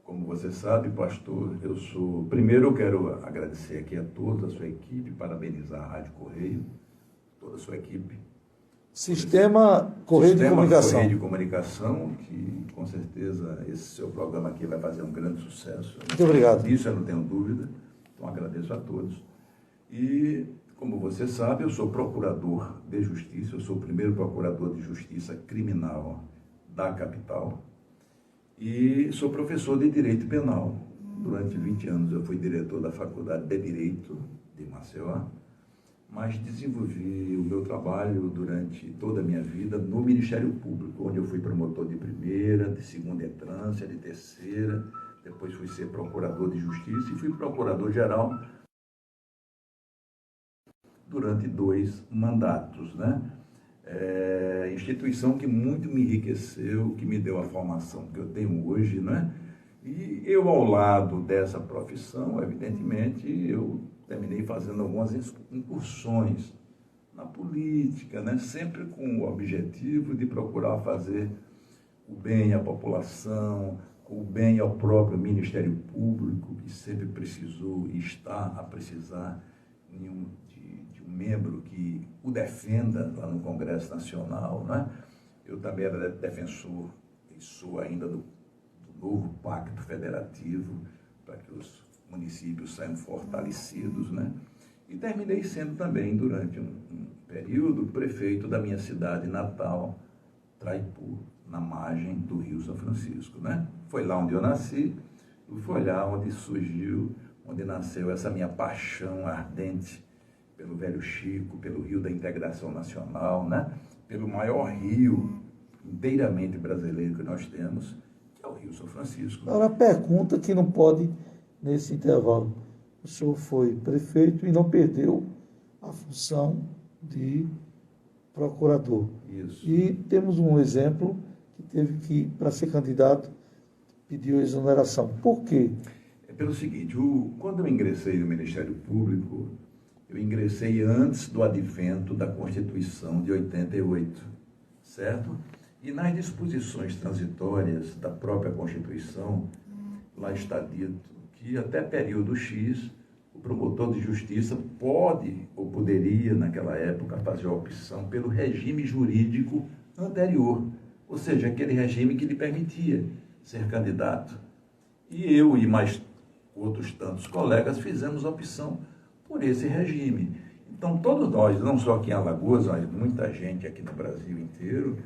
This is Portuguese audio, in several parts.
como você sabe, pastor, primeiro eu quero agradecer aqui a toda a sua equipe, parabenizar a Rádio Correio, toda a sua equipe. Sistema Correio de Comunicação. Correio de Comunicação, que com certeza esse seu programa aqui vai fazer um grande sucesso. Muito obrigado. Disso eu não tenho dúvida, então agradeço a todos. E, como você sabe, eu sou procurador de justiça, eu sou o primeiro procurador de justiça criminal da capital e sou professor de Direito Penal. Durante 20 anos eu fui diretor da Faculdade de Direito de Maceió, mas desenvolvi o meu trabalho durante toda a minha vida no Ministério Público, onde eu fui promotor de primeira, de segunda entrância, de terceira, depois fui ser procurador de justiça e fui procurador-geral durante 2 mandatos, né? Instituição que muito me enriqueceu, que me deu a formação que eu tenho hoje, né? E eu, ao lado dessa profissão, evidentemente, eu terminei fazendo algumas incursões na política, né? Sempre com o objetivo de procurar fazer o bem à população, o bem ao próprio Ministério Público, que sempre precisou e está a precisar de um membro que o defenda lá no Congresso Nacional, né? Eu também era defensor e sou ainda do novo Pacto Federativo, para que os municípios saiam fortalecidos, né? E terminei sendo também, durante um período, prefeito da minha cidade natal, Traipu, na margem do Rio São Francisco, né? Foi lá onde eu nasci, e foi lá onde surgiu, onde nasceu essa minha paixão ardente pelo Velho Chico, pelo Rio da Integração Nacional, né? Pelo maior rio inteiramente brasileiro que nós temos, que é o Rio São Francisco. Agora, a pergunta que não pode, nesse intervalo, o senhor foi prefeito e não perdeu a função de procurador. Isso. E temos um exemplo que teve que, para ser candidato, pediu exoneração. Por quê? É pelo seguinte, quando eu ingressei no Ministério Público, eu ingressei antes do advento da Constituição de 88, certo? E nas disposições transitórias da própria Constituição, lá está dito que até período X, o promotor de justiça pode ou poderia, naquela época, fazer a opção pelo regime jurídico anterior, ou seja, aquele regime que lhe permitia ser candidato. E eu e mais outros tantos colegas fizemos a opção por esse regime. Então, todos nós, não só aqui em Alagoas, mas muita gente aqui no Brasil inteiro,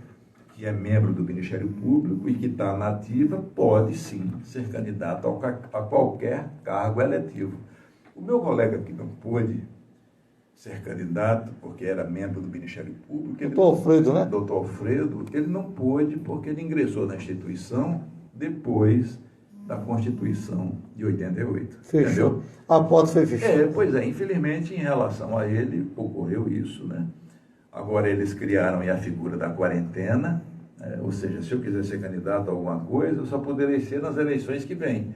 que é membro do Ministério Público e que está na ativa, pode sim ser candidato a qualquer cargo eletivo. O meu colega que não pôde ser candidato, porque era membro do Ministério Público... Doutor Alfredo, né? Doutor Alfredo, ele não pôde porque ele ingressou na instituição depois da Constituição de 88. Fechou. Entendeu? A porta foi fechada. Pois é, infelizmente, em relação a ele, ocorreu isso, né? Agora eles criaram a figura da quarentena, ou seja, se eu quiser ser candidato a alguma coisa, eu só poderei ser nas eleições que vêm.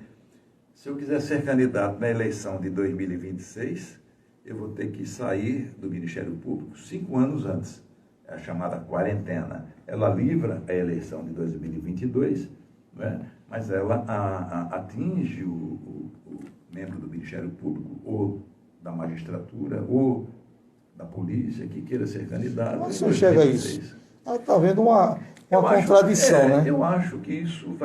Se eu quiser ser candidato na eleição de 2026, eu vou ter que sair do Ministério Público 5 anos antes. É a chamada quarentena. Ela livra a eleição de 2022, né? Mas ela atinge o membro do Ministério Público ou da magistratura ou da polícia que queira ser candidato. Como você enxerga isso? Está havendo uma contradição, né? Eu acho que isso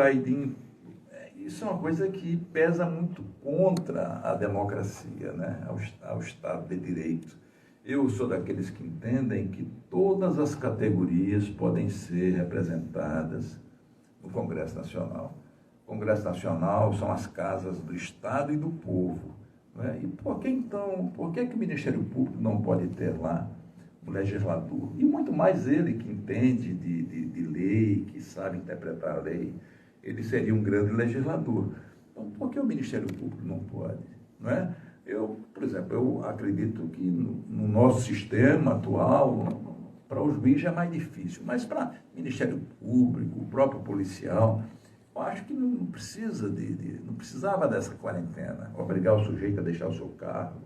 isso é uma coisa que pesa muito contra a democracia, né? Ao Estado de Direito. Eu sou daqueles que entendem que todas as categorias podem ser representadas no Congresso Nacional. O Congresso Nacional são as casas do Estado e do povo. Né? E por que o Ministério Público não pode ter lá um legislador? E muito mais ele que entende de lei, que sabe interpretar a lei, ele seria um grande legislador. Então, por que o Ministério Público não pode? Não é? Por exemplo, eu acredito que no nosso sistema atual, para o juiz é mais difícil, mas para o Ministério Público, o próprio policial, eu acho que não precisava dessa quarentena, obrigar o sujeito a deixar o seu cargo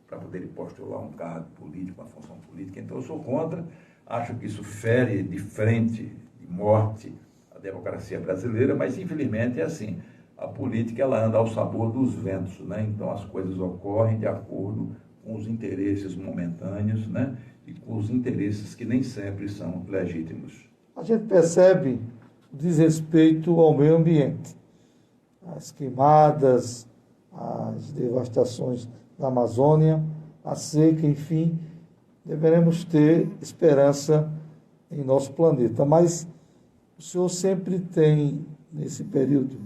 para poder postular um cargo político, uma função política. Então, eu sou contra, acho que isso fere de frente, de morte, a democracia brasileira, mas infelizmente é assim. A política ela anda ao sabor dos ventos, né? Então as coisas ocorrem de acordo com os interesses momentâneos, né? E com os interesses que nem sempre são legítimos. A gente percebe o desrespeito ao meio ambiente, as queimadas, as devastações da Amazônia, a seca, enfim, deveremos ter esperança em nosso planeta. Mas o senhor sempre tem, nesse período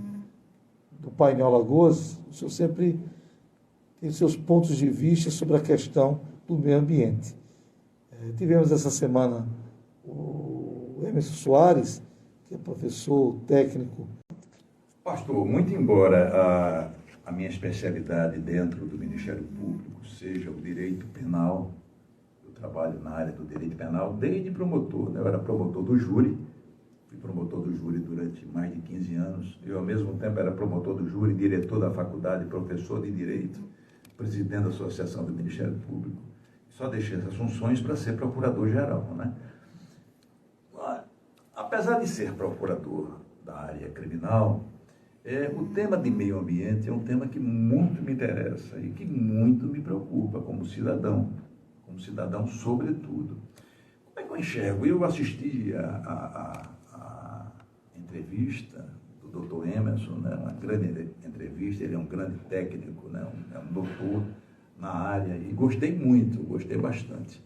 do painel Alagoas, o senhor sempre tem seus pontos de vista sobre a questão do meio ambiente. Tivemos essa semana o Emerson Soares, que é professor técnico. Pastor, muito embora a minha especialidade dentro do Ministério Público seja o direito penal, eu trabalho na área do direito penal desde promotor, né? Eu era promotor do júri, fui promotor do júri durante mais de 15 anos, eu ao mesmo tempo era promotor do júri, diretor da faculdade, professor de direito, presidente da Associação do Ministério Público. Só deixei essas funções para ser procurador-geral, né? Apesar de ser procurador da área criminal, o tema de meio ambiente é um tema que muito me interessa e que muito me preocupa como cidadão sobretudo. Como é que eu enxergo? Eu assisti a entrevista do Dr. Emerson, né? Uma grande entrevista, ele é um grande técnico, né? É um doutor na área e gostei bastante.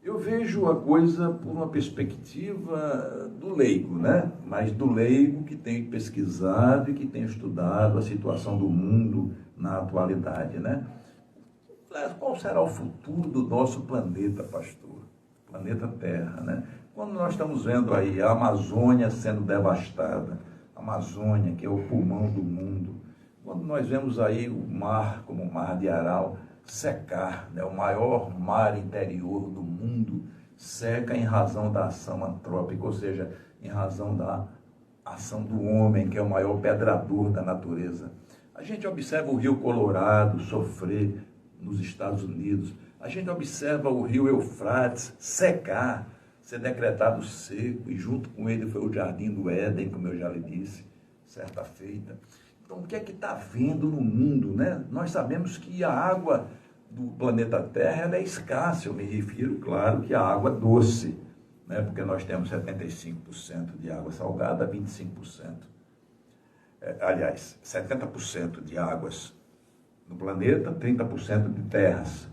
Eu vejo a coisa por uma perspectiva do leigo, né? Mas do leigo que tem pesquisado e que tem estudado a situação do mundo na atualidade, né? Qual será o futuro do nosso planeta, pastor? Planeta Terra, né? Quando nós estamos vendo aí a Amazônia sendo devastada, a Amazônia, que é o pulmão do mundo, quando nós vemos aí o mar, como o Mar de Aral, secar, né? O maior mar interior do mundo seca em razão da ação antrópica, ou seja, em razão da ação do homem, que é o maior predador da natureza. A gente observa o Rio Colorado sofrer nos Estados Unidos, a gente observa o Rio Eufrates secar, ser decretado seco, e junto com ele foi o Jardim do Éden, como eu já lhe disse, certa feita. Então, o que é que está havendo no mundo, né? Nós sabemos que a água do planeta Terra ela é escassa, eu me refiro, claro, que a água doce, né? Porque nós temos 75% de água salgada, 25%. Aliás, 70% de águas no planeta, 30% de terras.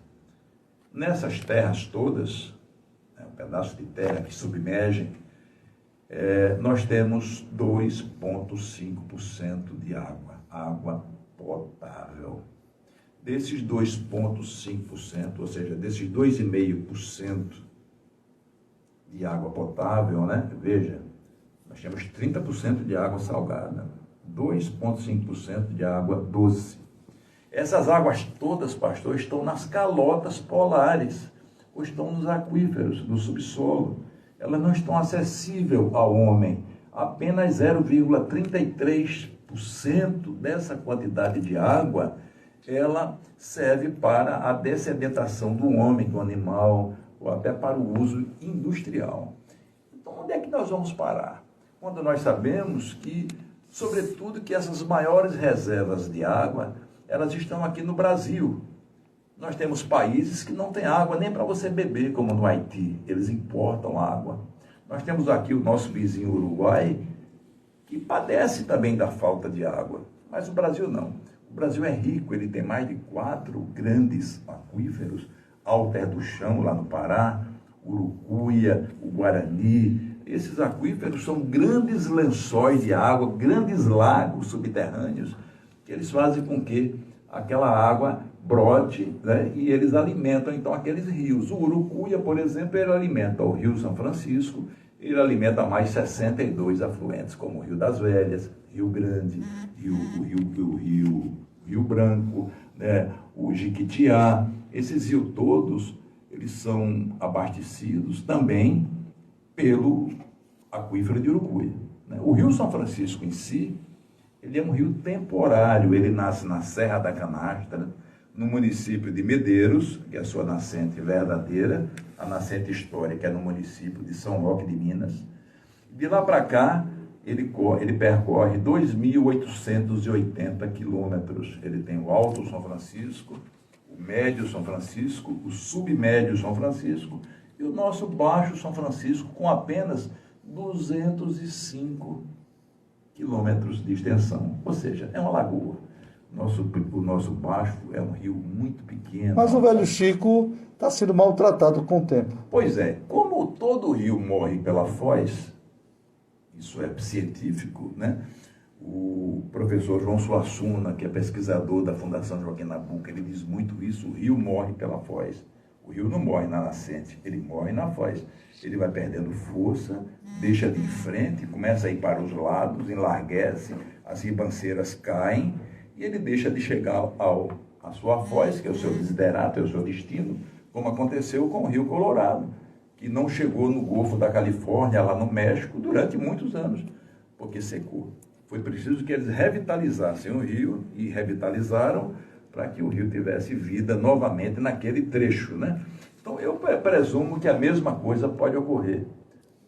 Nessas terras todas, né, um pedaço de terra que submergem, nós temos 2,5% de água potável. Desses 2,5%, ou seja, desses 2,5% de água potável, né? Veja, nós temos 30% de água salgada, 2,5% de água doce. Essas águas todas, pastor, estão nas calotas polares, ou estão nos aquíferos, no subsolo. Elas não estão acessíveis ao homem. Apenas 0,33% dessa quantidade de água, ela serve para a dessedentação do homem, do animal, ou até para o uso industrial. Então, onde é que nós vamos parar? Quando nós sabemos que, sobretudo, que essas maiores reservas de água, elas estão aqui no Brasil. Nós temos países que não têm água nem para você beber, como no Haiti. Eles importam água. Nós temos aqui o nosso vizinho Uruguai, que padece também da falta de água. Mas o Brasil não. O Brasil é rico, ele tem mais de 4 grandes aquíferos. Alter do Chão, lá no Pará, Urucuia, o Guarani. Esses aquíferos são grandes lençóis de água, grandes lagos subterrâneos, que eles fazem com que aquela água brote, né? E eles alimentam, então, aqueles rios. O Urucuia, por exemplo, ele alimenta o Rio São Francisco, ele alimenta mais 62 afluentes, como o Rio das Velhas, Rio Grande, Rio Branco, né? O Jiquitiá. Esses rios todos, eles são abastecidos também pelo aquífero de Urucuia, né? O Rio São Francisco em si, ele é um rio temporário, ele nasce na Serra da Canastra, no município de Medeiros, que é a sua nascente verdadeira, a nascente histórica é no município de São Roque de Minas. De lá para cá, ele percorre 2.880 quilômetros. Ele tem o Alto São Francisco, o Médio São Francisco, o Submédio São Francisco e o nosso Baixo São Francisco, com apenas 205 quilômetros de extensão. Ou seja, é uma lagoa. O nosso Baixo é um rio muito pequeno. Mas o Velho Chico está sendo maltratado com o tempo. Pois é, como todo rio morre pela foz, isso é científico, né? O professor João Suassuna, que é pesquisador da Fundação Joaquim Nabuco, ele diz muito isso: o rio morre pela foz. O rio não morre na nascente, ele morre na foz. Ele vai perdendo força, deixa de ir em frente, começa a ir para os lados, enlarguece, as ribanceiras caem e ele deixa de chegar à sua foz, que é o seu desiderato, é o seu destino, como aconteceu com o Rio Colorado, que não chegou no Golfo da Califórnia, lá no México, durante muitos anos, porque secou. Foi preciso que eles revitalizassem o rio, e revitalizaram para que o rio tivesse vida novamente naquele trecho, né? Então, eu presumo que a mesma coisa pode ocorrer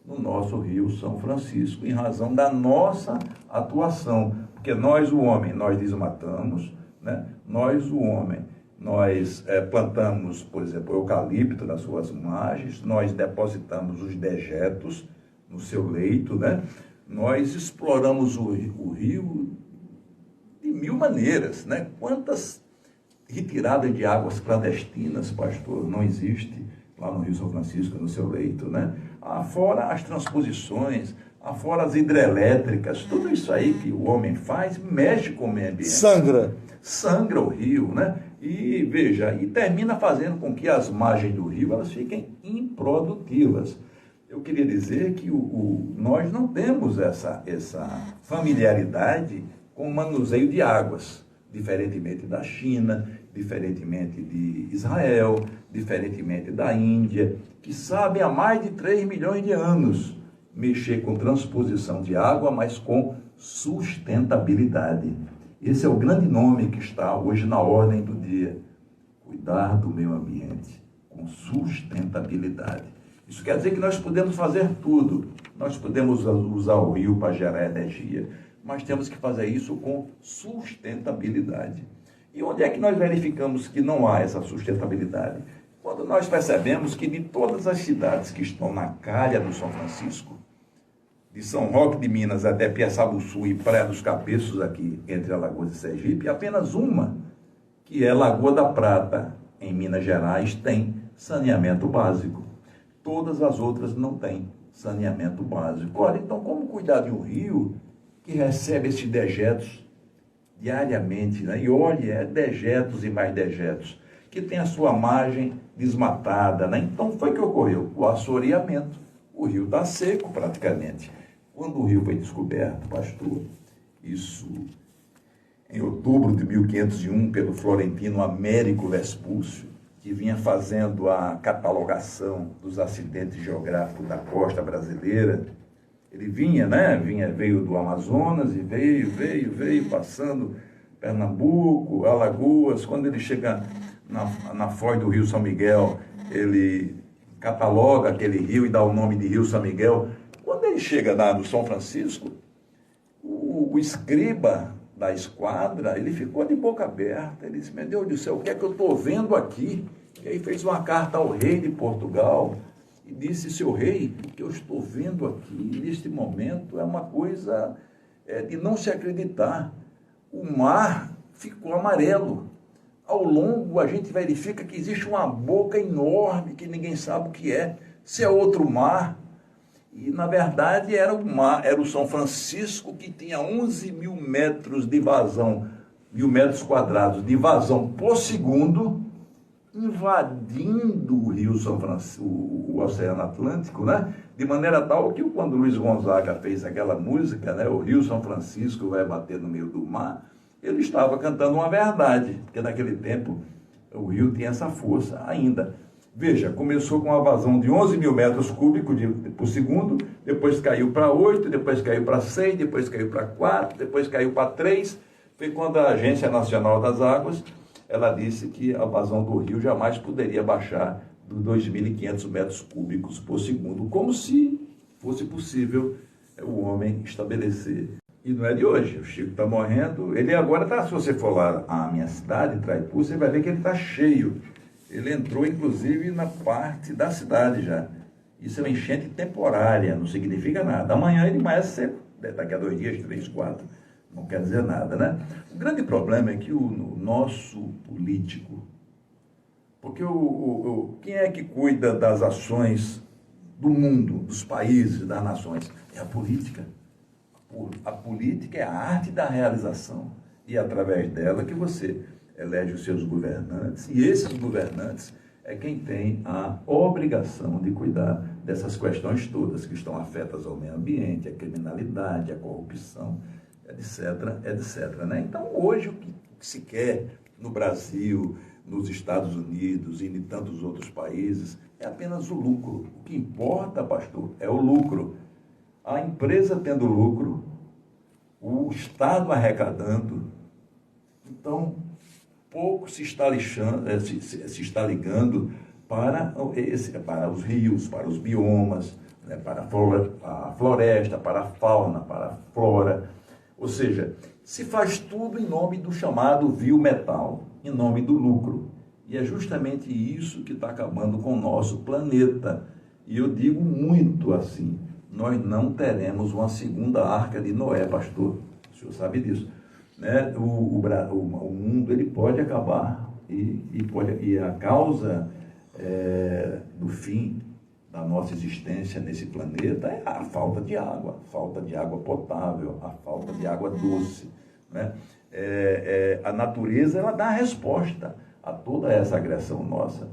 no nosso Rio São Francisco, em razão da nossa atuação, porque nós, o homem, nós desmatamos, né? Nós, o homem, nós plantamos, por exemplo, eucalipto nas suas margens, nós depositamos os dejetos no seu leito, né? Nós exploramos o rio de mil maneiras, né? Quantas retiradas de águas clandestinas, pastor, não existe lá no Rio São Francisco, no seu leito, né? Afora as transposições, afora as hidrelétricas, tudo isso aí que o homem faz mexe com o meio ambiente. Sangra o rio, né? E veja, e termina fazendo com que as margens do rio elas fiquem improdutivas. Eu queria dizer que nós não temos essa familiaridade com o manuseio de águas, diferentemente da China, diferentemente de Israel, diferentemente da Índia, que sabem há mais de 3 milhões de anos mexer com transposição de água, mas com sustentabilidade. Esse é o grande nome que está hoje na ordem do dia. Cuidar do meio ambiente com sustentabilidade. Isso quer dizer que nós podemos fazer tudo. Nós podemos usar o rio para gerar energia, mas temos que fazer isso com sustentabilidade. E onde é que nós verificamos que não há essa sustentabilidade? Quando nós percebemos que de todas as cidades que estão na calha do São Francisco, de São Roque de Minas até Piaçabuçu e Praia dos Cabeços, aqui entre Alagoas e Sergipe, apenas uma, que é Lagoa da Prata, em Minas Gerais, tem saneamento básico. Todas as outras não têm saneamento básico. Ora, então, como cuidar de um rio que recebe esses dejetos diariamente, né? E olha, dejetos e mais dejetos, que tem a sua margem desmatada, né? Então, foi o que ocorreu? O assoreamento. O rio está seco, praticamente. Quando o rio foi descoberto, pastor, isso em outubro de 1501, pelo florentino Américo Vespúcio, que vinha fazendo a catalogação dos acidentes geográficos da costa brasileira. Ele vinha, né? Veio do Amazonas e veio, passando Pernambuco, Alagoas. Quando ele chega na foz do Rio São Miguel, ele cataloga aquele rio e dá o nome de Rio São Miguel. Quando ele chega no São Francisco, o escriba da esquadra, ele ficou de boca aberta. Ele disse: meu Deus do céu, o que é que eu estou vendo aqui? E aí fez uma carta ao rei de Portugal e disse: seu rei, o que eu estou vendo aqui neste momento é uma coisa de não se acreditar. O mar ficou amarelo. Ao longo a gente verifica que existe uma boca enorme que ninguém sabe o que é. Se é outro mar. E, na verdade, era o São Francisco, que tinha 11 mil metros de vazão, 1.000 metros quadrados de vazão por segundo, invadindo o Rio São Francisco, o Oceano Atlântico, né? De maneira tal que, quando Luiz Gonzaga fez aquela música, né? O Rio São Francisco vai bater no meio do mar, ele estava cantando uma verdade, porque naquele tempo o rio tinha essa força ainda. Veja, começou com uma vazão de 11 mil metros cúbicos por segundo, depois caiu para 8, depois caiu para 6, depois caiu para 4, depois caiu para 3. Foi quando a Agência Nacional das Águas, ela disse que a vazão do rio jamais poderia baixar dos 2.500 metros cúbicos por segundo, como se fosse possível o homem estabelecer. E não é de hoje, o Chico está morrendo, ele agora está, se você for lá à minha cidade, Traipu, você vai ver que ele está cheio. Ele entrou, inclusive, na parte da cidade já. Isso é uma enchente temporária, não significa nada. Amanhã ele vai ser, daqui a 2 dias, 3, 4, não quer dizer nada, né? O grande problema é que o nosso político, porque quem é que cuida das ações do mundo, dos países, das nações? É a política. A política é a arte da realização. E é através dela que você elege os seus governantes. E esses governantes é quem tem a obrigação de cuidar dessas questões todas que estão afetas ao meio ambiente, à criminalidade, à corrupção, etc, etc. Né? Então, hoje, o que se quer no Brasil, nos Estados Unidos e em tantos outros países é apenas o lucro. O que importa, pastor, é o lucro. A empresa tendo lucro, o Estado arrecadando, então pouco se está ligando para os rios, para os biomas, né, para a floresta, para a fauna, para a flora. Ou seja, se faz tudo em nome do chamado vil-metal, em nome do lucro. E é justamente isso que está acabando com o nosso planeta. E eu digo muito assim, nós não teremos uma segunda arca de Noé, pastor. O senhor sabe disso. Né? O mundo ele pode acabar e a causa do fim da nossa existência nesse planeta é a falta de água potável, a falta de água doce. Né? A natureza ela dá a resposta a toda essa agressão nossa.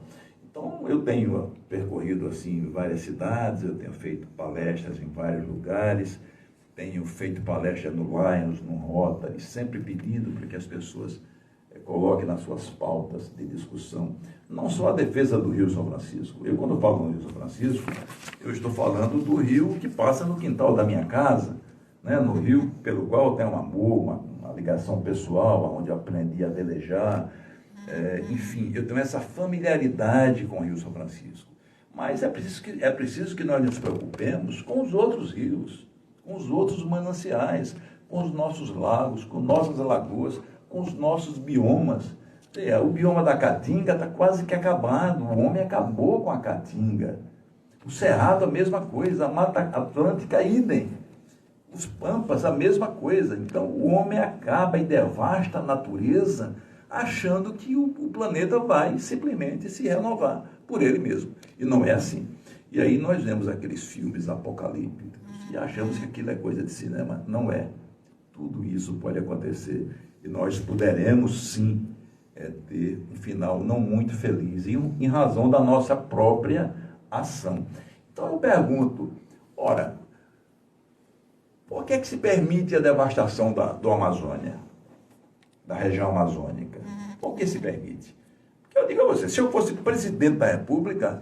Então, eu tenho percorrido assim várias cidades, eu tenho feito palestras em vários lugares, tenho feito palestra no Lions, no Rotary, sempre pedindo para que as pessoas coloquem nas suas pautas de discussão, não só a defesa do Rio São Francisco. Eu, quando falo no Rio São Francisco, eu estou falando do rio que passa no quintal da minha casa, né? No rio pelo qual eu tenho um amor, uma ligação pessoal, onde eu aprendi a velejar. Enfim, eu tenho essa familiaridade com o Rio São Francisco. Mas é preciso que nós nos preocupemos com os outros rios, com os outros mananciais, com os nossos lagos, com nossas lagoas, com os nossos biomas. O bioma da Caatinga está quase que acabado, o homem acabou com a Caatinga. O Cerrado, a mesma coisa, a Mata Atlântica, idem. Os Pampas, a mesma coisa. Então, o homem acaba e devasta a natureza, achando que o planeta vai simplesmente se renovar por ele mesmo. E não é assim. E aí nós vemos aqueles filmes apocalípticos e achamos que aquilo é coisa de cinema. Não é. Tudo isso pode acontecer. E nós poderemos, sim, ter um final não muito feliz, em razão da nossa própria ação. Então eu pergunto, ora, por que se permite a devastação do Amazônia? Da região amazônica. Por que se permite? Porque eu digo a você, se eu fosse presidente da República,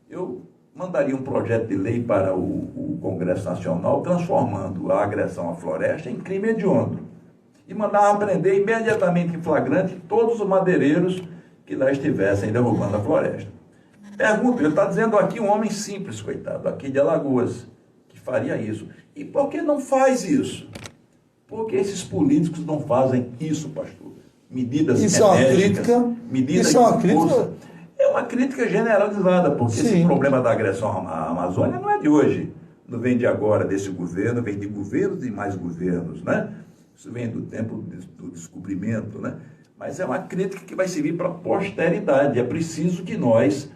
eu mandaria um projeto de lei para o Congresso Nacional, transformando a agressão à floresta em crime hediondo. E mandar prender imediatamente em flagrante todos os madeireiros que lá estivessem derrubando a floresta. Pergunto, ele está dizendo aqui um homem simples, coitado, aqui de Alagoas, que faria isso. E por que não faz isso? Porque esses políticos não fazem isso, pastor. Medidas isso enérgicas, é uma crítica, medidas isso é uma crítica? É uma crítica generalizada, porque Sim. Esse problema da agressão à Amazônia não é de hoje. Não vem de agora desse governo, vem de governos e mais governos, né? Isso vem do tempo do descobrimento, né? Mas é uma crítica que vai servir para a posteridade. É preciso que nós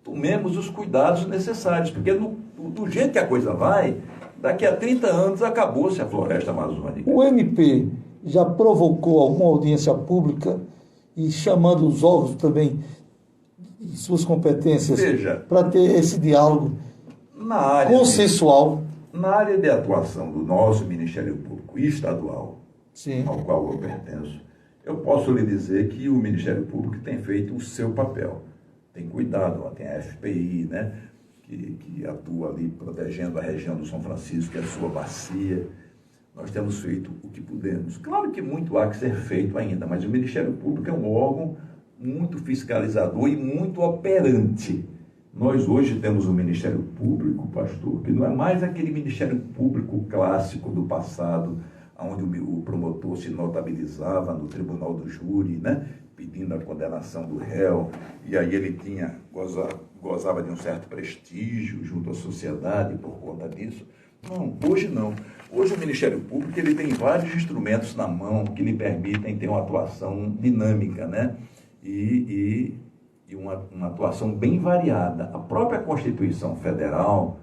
tomemos os cuidados necessários, porque do jeito que a coisa vai, daqui a 30 anos acabou-se a floresta amazônica. O MP já provocou alguma audiência pública e chamando os órgãos também de suas competências para ter esse diálogo consensual? Na área de atuação do nosso Ministério Público Estadual, sim, ao qual eu pertenço, eu posso lhe dizer que o Ministério Público tem feito o seu papel. Tem cuidado, tem a FPI, né? Que atua ali protegendo a região do São Francisco, que é a sua bacia. Nós temos feito o que pudemos. Claro que muito há que ser feito ainda, mas o Ministério Público é um órgão muito fiscalizador e muito operante. Nós hoje temos um Ministério Público, pastor, que não é mais aquele Ministério Público clássico do passado, onde o promotor se notabilizava no tribunal do júri, né, pedindo a condenação do réu, e aí ele gozava de um certo prestígio junto à sociedade por conta disso. Não, hoje não. Hoje o Ministério Público ele tem vários instrumentos na mão que lhe permitem ter uma atuação dinâmica, né, e uma atuação bem variada. A própria Constituição Federal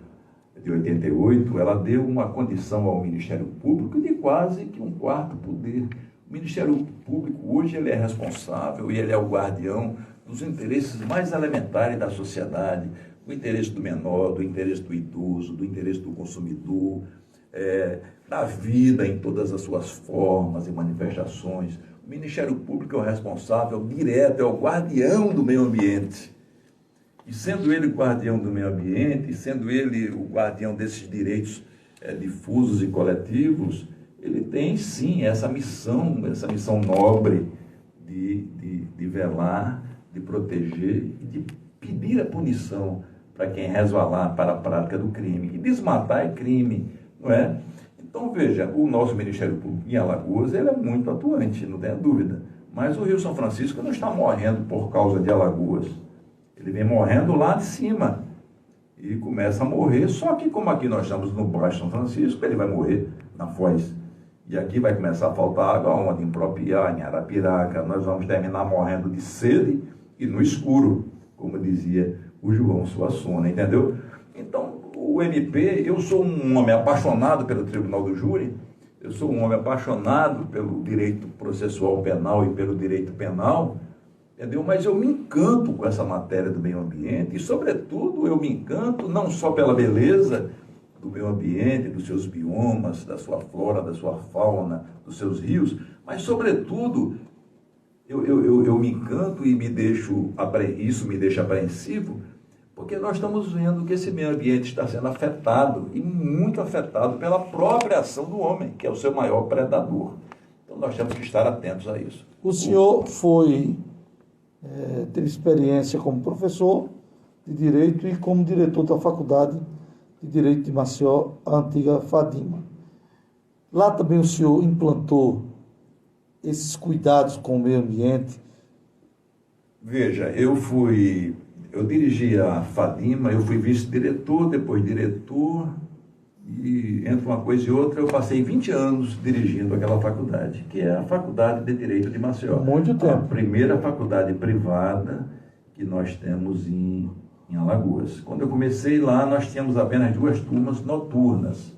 de 88, ela deu uma condição ao Ministério Público de quase que um quarto poder. O Ministério Público hoje ele é responsável e ele é o guardião dos interesses mais elementares da sociedade, do interesse do menor, do interesse do idoso, do interesse do consumidor, da vida em todas as suas formas e manifestações. O Ministério Público é o responsável direto, é o guardião do meio ambiente. E sendo ele o guardião do meio ambiente, sendo ele o guardião desses direitos difusos e coletivos, ele tem sim essa missão nobre de velar, de proteger e de pedir a punição para quem resvalar para a prática do crime. E desmatar é crime, não é? Então, veja, o nosso Ministério Público em Alagoas, ele é muito atuante, não tenha dúvida. Mas o Rio São Francisco não está morrendo por causa de Alagoas. Ele vem morrendo lá de cima e começa a morrer. Só que como aqui nós estamos no Baixo São Francisco, ele vai morrer na Foz. E aqui vai começar a faltar água onde? Em Propiá, em Arapiraca. Nós vamos terminar morrendo de sede e no escuro, como dizia o João Suassuna, entendeu? Então, o MP, eu sou um homem apaixonado pelo Tribunal do Júri, eu sou um homem apaixonado pelo direito processual penal e pelo direito penal, entendeu? Mas eu me encanto com essa matéria do meio ambiente e, sobretudo, eu me encanto não só pela beleza do meio ambiente, dos seus biomas, da sua flora, da sua fauna, dos seus rios, mas, sobretudo, eu me encanto e isso me deixa apreensivo, porque nós estamos vendo que esse meio ambiente está sendo afetado, e muito afetado pela própria ação do homem, que é o seu maior predador. Então nós temos que estar atentos a isso. O senhor teve experiência como professor de Direito e como diretor da Faculdade de Direito de Maceió, a antiga FADIMA. Lá também o senhor implantou esses cuidados com o meio ambiente? Veja, eu dirigi a FADIMA, eu fui vice-diretor, depois diretor, e entre uma coisa e outra eu passei 20 anos dirigindo aquela faculdade, que é a Faculdade de Direito de Maceió. Muito tempo. A primeira faculdade privada que nós temos em Alagoas. Quando eu comecei lá, nós tínhamos apenas 2 turmas noturnas,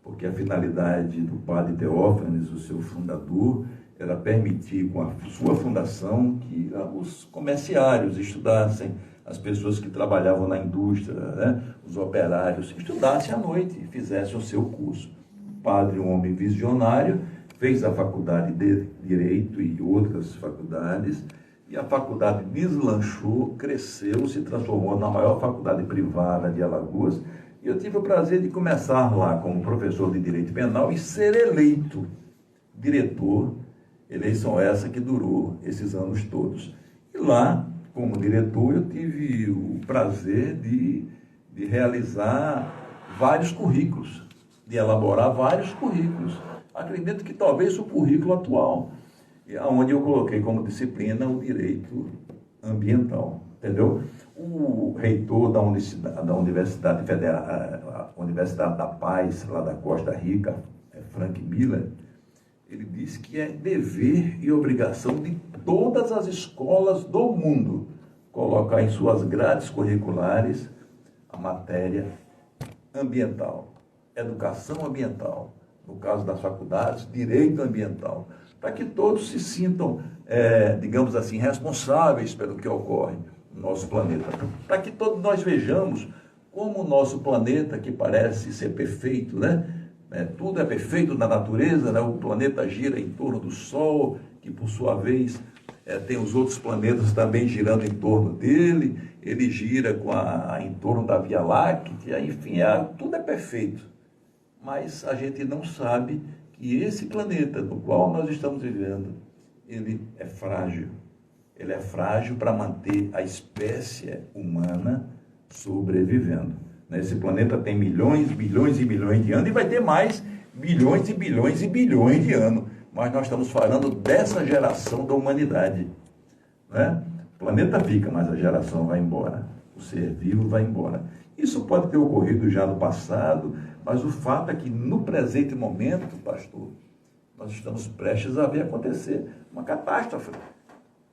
porque a finalidade do padre Teófanes, o seu fundador, era permitir, com a sua fundação, que os comerciários estudassem, as pessoas que trabalhavam na indústria, né, os operários, estudassem à noite e fizessem o seu curso. O padre, um homem visionário, fez a faculdade de Direito e outras faculdades, e a faculdade deslanchou, cresceu, se transformou na maior faculdade privada de Alagoas, e eu tive o prazer de começar lá como professor de Direito Penal e ser eleito diretor, eleição essa que durou esses anos todos. E lá, como diretor, eu tive o prazer de realizar vários currículos, de elaborar vários currículos. Acredito que talvez o currículo atual, onde eu coloquei como disciplina o direito ambiental, entendeu? O reitor da Universidade Federal, a Universidade da Paz, lá da Costa Rica, Frank Miller, ele disse que é dever e obrigação de todas as escolas do mundo colocar em suas grades curriculares a matéria ambiental, educação ambiental, no caso das faculdades, direito ambiental, para que todos se sintam, digamos assim, responsáveis pelo que ocorre no nosso planeta, para que todos nós vejamos como o nosso planeta, que parece ser perfeito, né? Tudo é perfeito na natureza, né? O planeta gira em torno do Sol, que por sua vez tem os outros planetas também girando em torno dele, ele gira em torno da Via Láctea, enfim, tudo é perfeito. Mas a gente não sabe que esse planeta no qual nós estamos vivendo, ele é frágil. Ele é frágil para manter a espécie humana sobrevivendo. Esse planeta tem milhões, bilhões e bilhões de anos e vai ter mais bilhões e bilhões e bilhões de anos. Mas nós estamos falando dessa geração da humanidade. Né? O planeta fica, mas a geração vai embora. O ser vivo vai embora. Isso pode ter ocorrido já no passado, mas o fato é que no presente momento, pastor, nós estamos prestes a ver acontecer uma catástrofe.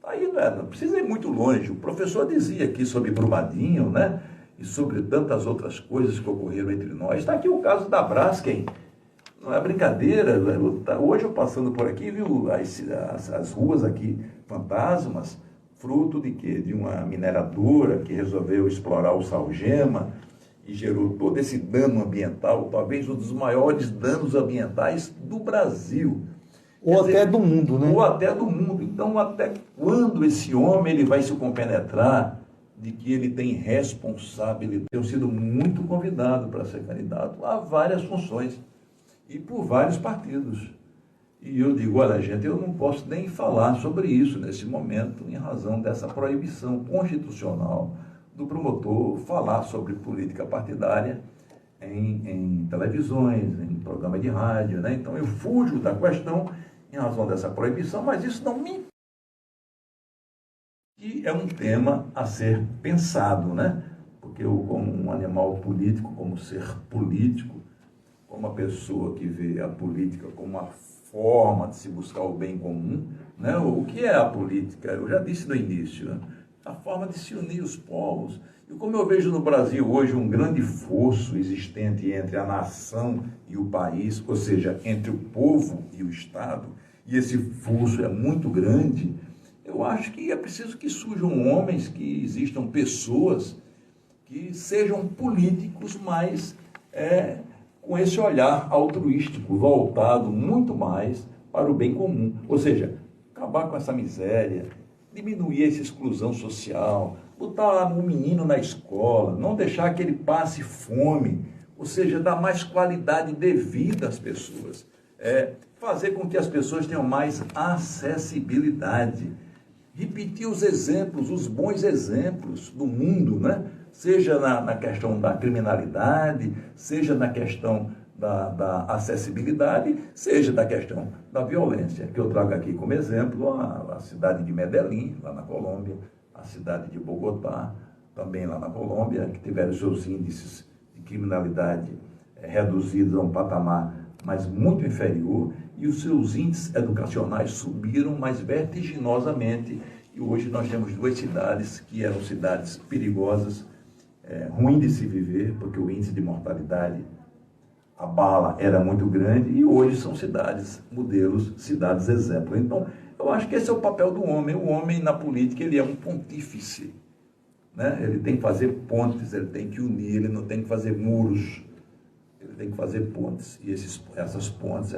Aí não precisa ir muito longe. O professor dizia aqui sobre Brumadinho, né? E sobre tantas outras coisas que ocorreram entre nós. Está aqui o caso da Braskem. Não é brincadeira. Hoje eu passando por aqui, viu as ruas aqui fantasmas, fruto de quê? De uma mineradora que resolveu explorar o salgema e gerou todo esse dano ambiental, talvez um dos maiores danos ambientais do Brasil. Ou até do mundo, né? Ou até do mundo. Então, até quando esse homem ele vai se compenetrar de que ele tem responsabilidade? Tenho sido muito convidado para ser candidato a várias funções e por vários partidos. E eu digo, olha, gente, eu não posso nem falar sobre isso nesse momento, em razão dessa proibição constitucional do promotor falar sobre política partidária em televisões, em programa de rádio, né? Então, eu fujo da questão em razão dessa proibição, mas isso não me... E é um tema a ser pensado, né? Porque eu, como um animal político, como ser político, como uma pessoa que vê a política como uma forma de se buscar o bem comum, né? O que é a política? Eu já disse no início, né? A forma de se unir os povos. E como eu vejo no Brasil hoje um grande fosso existente entre a nação e o país, ou seja, entre o povo e o Estado, e esse fosso é muito grande, eu acho que é preciso que surjam homens, que existam pessoas que sejam políticos, mas com esse olhar altruístico, voltado muito mais para o bem comum. Ou seja, acabar com essa miséria, diminuir essa exclusão social, botar o menino na escola, não deixar que ele passe fome, ou seja, dar mais qualidade de vida às pessoas, fazer com que as pessoas tenham mais acessibilidade, repetir os exemplos, os bons exemplos do mundo, né? Seja na questão da criminalidade, seja na questão da acessibilidade, seja da questão da violência, que eu trago aqui como exemplo a cidade de Medellín, lá na Colômbia, a cidade de Bogotá, também lá na Colômbia, que tiveram seus índices de criminalidade reduzidos a um patamar mas muito inferior, e os seus índices educacionais subiram mais vertiginosamente, e hoje nós temos duas cidades que eram cidades perigosas, ruim de se viver, porque o índice de mortalidade, a bala era muito grande, e hoje são cidades modelos, cidades exemplo. Então, eu acho que esse é o papel do homem. O homem na política, ele é um pontífice, né? Ele tem que fazer pontes, ele tem que unir, ele não tem que fazer muros, ele tem que fazer pontes, e essas pontes